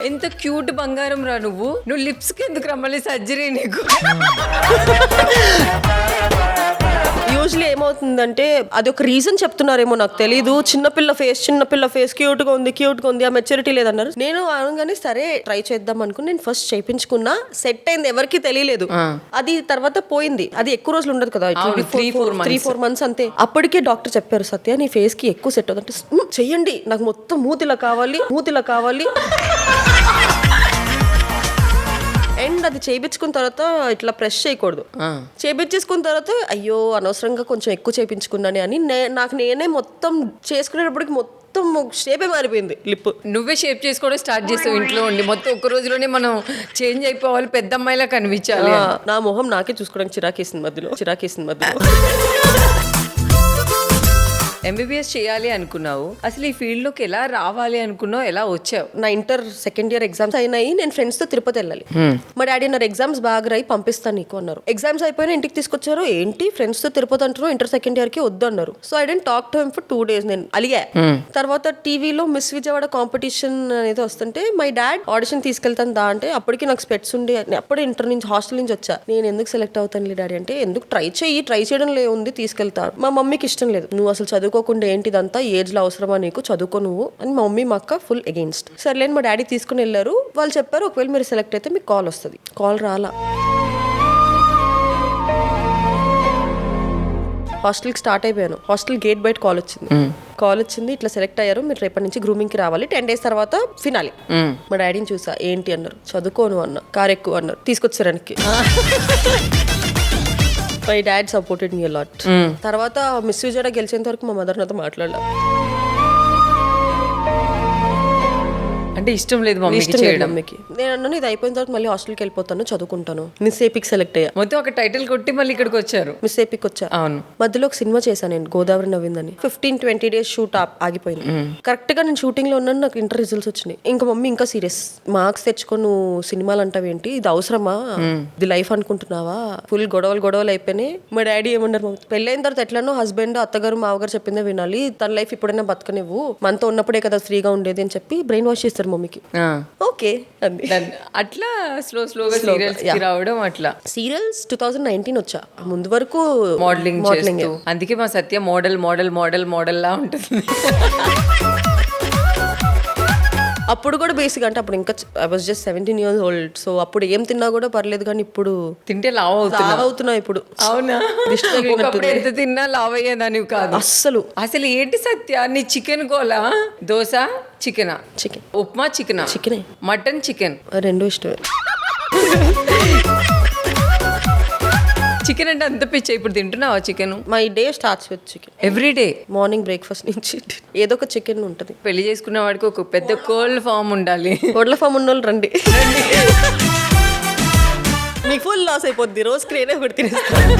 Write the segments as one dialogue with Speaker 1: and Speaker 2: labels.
Speaker 1: ఎంత క్యూట్ బంగారం రా నువ్వు లిప్స్ కి ఎందుకు రమ్మని సర్జరీ నీకు?
Speaker 2: యూజువల్లీ ఏమవుతుందంటే అది ఒక రీజన్ చెప్తున్నారేమో నాకు తెలీదు. చిన్నపిల్ల ఫేస్ క్యూట్ గా ఉంది ఆ మెచ్యూరిటీ లేదన్నారు. నేను అనగానే సరే ట్రై చేద్దాం అనుకుని నేను ఫస్ట్ చేయించుకున్నా. సెట్ అయింది, ఎవరికి తెలియలేదు. అది తర్వాత పోయింది. అది ఎక్కువ రోజులు ఉండదు కదా, 3-4 months అంతే. అప్పటికే డాక్టర్ చెప్పారు, సత్య నీ ఫేస్ కి ఎక్కువ సెట్ అవుతుంది అంటే చెయ్యండి, నాకు మొత్తం మూతిలా కావాలి. అండ్ అది చేయించుకున్న తర్వాత ఇట్లా ప్రెస్ చేయకూడదు. చేయించేసుకున్న తర్వాత అయ్యో అనవసరంగా కొంచెం ఎక్కువ చేయించుకున్నాను అని నాకు నేనే మొత్తం చేసుకునేటప్పటికి మొత్తం షేపే మారిపోయింది. లిప్
Speaker 1: నువ్వే షేప్ చేసుకోవడం స్టార్ట్ చేసావు ఇంట్లో ఉండి. మొత్తం ఒక్క రోజులోనే మనం చేంజ్ అయిపోవాలి, పెద్ద అమ్మాయిలా కనిపించాలి.
Speaker 2: నా మొహం నాకే చూసుకోవడానికి చిరాకేసింది మధ్యలో.
Speaker 1: ఎంబీబీఎస్ చేయాలి అనుకున్నావు, అసలు ఈ ఫీల్డ్ లోకి ఎలా రావాలి అనుకున్నావు, ఎలా వచ్చావు?
Speaker 2: నా ఇంటర్ సెకండ్ ఇయర్ ఎగ్జామ్స్ అయినాయి. నేను ఫ్రెండ్స్ తో తిరుపతి వెళ్ళాలి. మా డాడీ అన్నారు ఎగ్జామ్స్ బాగా రాయి పంపిస్తాను నీకు అన్నారు. ఎగ్జామ్స్ అయిపోయినా ఇంటికి తీసుకొచ్చారు. ఏంటి ఫ్రెండ్స్ తో తిరుపతి అంటారు, ఇంటర్ సెకండ్ ఇయర్ కి వద్దు అన్నారు. So I dent talk to him for 2 days. నేను అలిగా. తర్వాత టీవీలో మిస్ విజయవాడ కాంపిటీషన్ అనేది వస్తుంటే మై డాడ్ ఆడిషన్ తీసుకెళ్తాను దా అంటే అప్పటికి నాకు స్పెట్స్ ఉండి అప్పుడే ఇంటర్ నుంచి హాస్టల్ నుంచి వచ్చా. నేను ఎందుకు సెలెక్ట్ అవుతాను డాడీ అంటే ఎందుకు ట్రై చేయడం ఉంది తీసుకెళ్తాను. మా మమ్మీకి ఇష్టం లేదు, నువ్వు అసలు చదువుకోకుండా ఏంటిదంతా ఏజ్ లో అవసరమా నీకు, చదువుకో నువ్వు అని మా మమ్మీ మా అక్క ఫుల్ అగెయిన్స్ట్. సర్లేని మా డాడీ తీసుకుని వెళ్ళారు. వాళ్ళు చెప్పారు ఒకవేళ మీరు సెలెక్ట్ అయితే మీకు కాల్ వస్తుంది. కాల్ రాలా. హాస్టల్కి స్టార్ట్ అయిపోయాను. హాస్టల్ గేట్ బయట కాల్ వచ్చింది ఇట్లా సెలెక్ట్ అయ్యారు, మీరు రేపటి నుంచి గ్రూమింగ్ కి రావాలి, 10 days తర్వాత ఫినాలి. మా డాడీని చూసా, ఏంటి అన్నారు, చదువుకోను అన్న, కార్ ఎక్కువ అన్నారు, తీసుకొచ్చారానికి. My dad supported me a lot. తర్వాత మిస్ విజయవాడ గెలిచేంత వరకు మా మదర్ నాతో మాట్లాడలా.
Speaker 1: అంటే ఇష్టం లేదు మమ్మీకి చేయడం.
Speaker 2: నేను అన్నాను ఇది అయిపోయిన తర్వాత మళ్ళీ హాస్టల్కి వెళ్ళిపోతాను, చదువుకుంటాను. మిస్ ఏపీకి సెలెక్ట్ అయ్యా.
Speaker 1: మొత్తం ఒక టైటిల్ కొట్టి మళ్ళీ ఇక్కడికి వచ్చారు.
Speaker 2: మిస్ ఏపీకి వచ్చా.
Speaker 1: అవును.
Speaker 2: మధ్యలో ఒక సినిమా చేశాను నేను, గోదావరి నవ్విందని. 15-20 days షూట్ ఆగిపోయింది. కరెక్ట్ గా నేను షూటింగ్ లో ఉన్నాను, నాకు ఇంటర్ రిజల్ట్స్ వచ్చినాయి. ఇంకా మమ్మీ ఇంకా సీరియస్, మార్క్స్ తెచ్చుకొని నువ్వు సినిమాలు అంటావేంటి, ఇది అవసరమా, ఇది లైఫ్ అనుకుంటున్నావా, ఫుల్ గొడవలు అయిపోయినాయి. మా డాడీ ఏమన్నారు, పెళ్ళైన తర్వాత ఎట్లనో హస్బెండ్ అత్తగారు మావగారు చెప్పిందే వినాలి, తన లైఫ్ ఇప్పుడైనా బతకనివ్వు, మనతో ఉన్నప్పుడే కదా ఫ్రీగా ఉండేది అని చెప్పి బ్రెయిన్ వాష్ చేస్తారు మమ్మీకి. ఓకే
Speaker 1: అట్లా స్లోగా సీరియల్స్ కి రావడం. అట్లా
Speaker 2: సీరియల్స్ 2019 వచ్చా. ముందు వరకు
Speaker 1: మోడలింగ్. అందుకే మా సత్య మోడల్ లా ఉంటుంది.
Speaker 2: అప్పుడు కూడా బేసిక్ అంటే అప్పుడు ఇంకా I was just 17 years old. So అప్పుడు ఏం తిన్నా కూడా పర్లేదు, కానీ ఇప్పుడు
Speaker 1: తింటే లావ్
Speaker 2: అవుతున్నా ఇప్పుడు.
Speaker 1: అవునా? ఎంత తిన్నా లావ్ అయ్యేదాన్ని కాదు అసలు ఏంటి సత్య నీ చికెన్ గోలా? Dosa chicken, upma chicken, mutton chicken
Speaker 2: రెండు ఇష్టమే.
Speaker 1: చికెన్ అంటే అంత పిచ్చ. ఇప్పుడు తింటున్నావా chicken?
Speaker 2: My day starts with chicken.
Speaker 1: Every day
Speaker 2: morning breakfast నుంచి ఏదో ఒక చికెన్ ఉంటుంది.
Speaker 1: పెళ్లి చేసుకున్న వాడికి ఒక పెద్ద కోల్డ్ ఫామ్ ఉండాలి.
Speaker 2: కోళ్ళ ఫామ్ ఉన్న వాళ్ళు రండి. మీకు ఫుల్ లాస్ అయిపోద్ది, రోజు క్రేనే ఒకటి తినేస్తాను.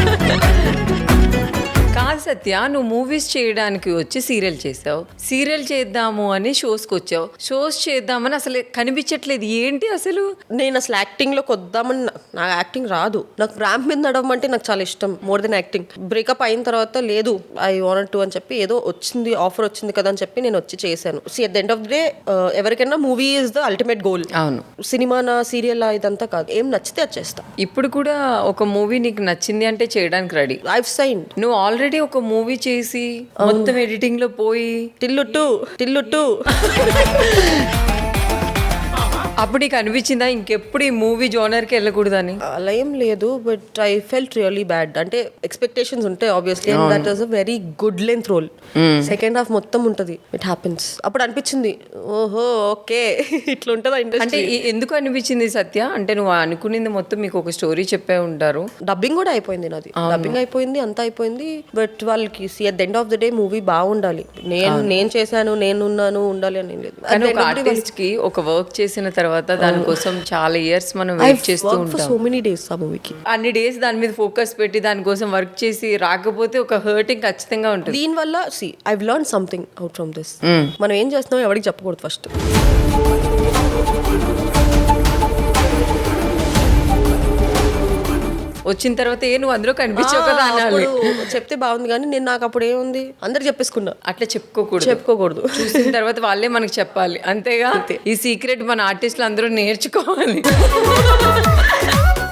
Speaker 1: కాదు సత్య, నువ్వు మూవీస్ చేయడానికి వచ్చి సీరియల్ చేసావు, సీరియల్ చేద్దాము అని షోస్కి వచ్చావు, షోస్ చేద్దామని అసలు కనిపించట్లేదు, ఏంటి అసలు?
Speaker 2: నేను అసలు యాక్టింగ్ లోకి వద్దామని, నాకు యాక్టింగ్ రాదు. నాకు ర్యాంప్ మీద నడవడం అంటే నాకు చాలా ఇష్టం, మోర్ దెన్ యాక్టింగ్. బ్రేకప్ అయిన తర్వాత లేదు ఐ వాంట్ టు అని చెప్పి ఏదో వచ్చింది, ఆఫర్ వచ్చింది కదా అని చెప్పి నేను వచ్చి చేశాను. At the end of the day ఎవరికైనా movie is the ultimate goal.
Speaker 1: అవును.
Speaker 2: సినిమానా సీరియల్ ఇదంతా కాదు, ఏం నచ్చితే అది చేస్తా.
Speaker 1: ఇప్పుడు కూడా ఒక మూవీ నీకు నచ్చింది అంటే చేయడానికి రెడీ.
Speaker 2: I've sign.
Speaker 1: నువ్వు ఆల్రెడీ ఒక మూవీ చేసి మొత్తం ఎడిటింగ్ లో పోయి
Speaker 2: టిల్లు టూ
Speaker 1: అప్పుడు నీకు అనిపించిందా ఇంకెప్పుడు ఈ మూవీ జోనర్కి వెళ్ళకూడదని?
Speaker 2: అలా ఏం లేదు, but I felt really bad. అంటే ఎక్స్పెక్టేషన్స్ ఉంటాయి obviously, and that was a very good length role. Second half మొత్తం ఉంటుంది, ఇట్ హ్యాపెన్స్. అప్పుడు అనిపించింది ఓహో ఓకే ఇట్లా ఉంటుందా ఇండస్ట్రీ.
Speaker 1: అంటే ఎందుకు అనిపించింది సత్య? అంటే నువ్వు అనుకునేది మొత్తం మీకు ఒక స్టోరీ చెప్పే ఉంటారు.
Speaker 2: డబ్బింగ్ కూడా అయిపోయింది నాది, డబ్బింగ్ అయిపోయింది, అంతా అయిపోయింది. బట్ వాళ్ళకి at the end of the day movie బాగుండాలి, నేను చేశాను, నేనున్నాను, ఉండాలి అని లేదు.
Speaker 1: కానీ ఒక ఆర్టిస్ట్ కి ఒక వర్క్ చేసిన తర్వాత దానికోసం చాలా ఇయర్స్ మనం వెయిట్ చేస్తూ ఉంటాం.
Speaker 2: సో మెనీ డేస్ ఆ మూవీకి,
Speaker 1: అన్ని డేస్ దాని మీద ఫోకస్ పెట్టి దానికోసం వర్క్ చేసి రాకపోతే ఒక హర్టింగ్ ఖచ్చితంగా ఉంటుంది.
Speaker 2: దీనివల్ల I've learned something out from this. మనం ఏం చేస్తున్నాం ఎవరికి చెప్పకూడదు ఫస్ట్.
Speaker 1: వచ్చిన తర్వాత నువ్వు అందులో కనిపించావు కదా అనాలి.
Speaker 2: అప్పుడు చెప్తే బాగుంది కానీ నేను నాకు అప్పుడు ఏముంది అందరు చెప్పేసుకున్నా.
Speaker 1: అట్లా చెప్పుకోకూడదు. చూసిన తర్వాత వాళ్ళే మనకి చెప్పాలి అంతేగా. ఈ సీక్రెట్ మన ఆర్టిస్టులు అందరూ నేర్చుకోవాలి.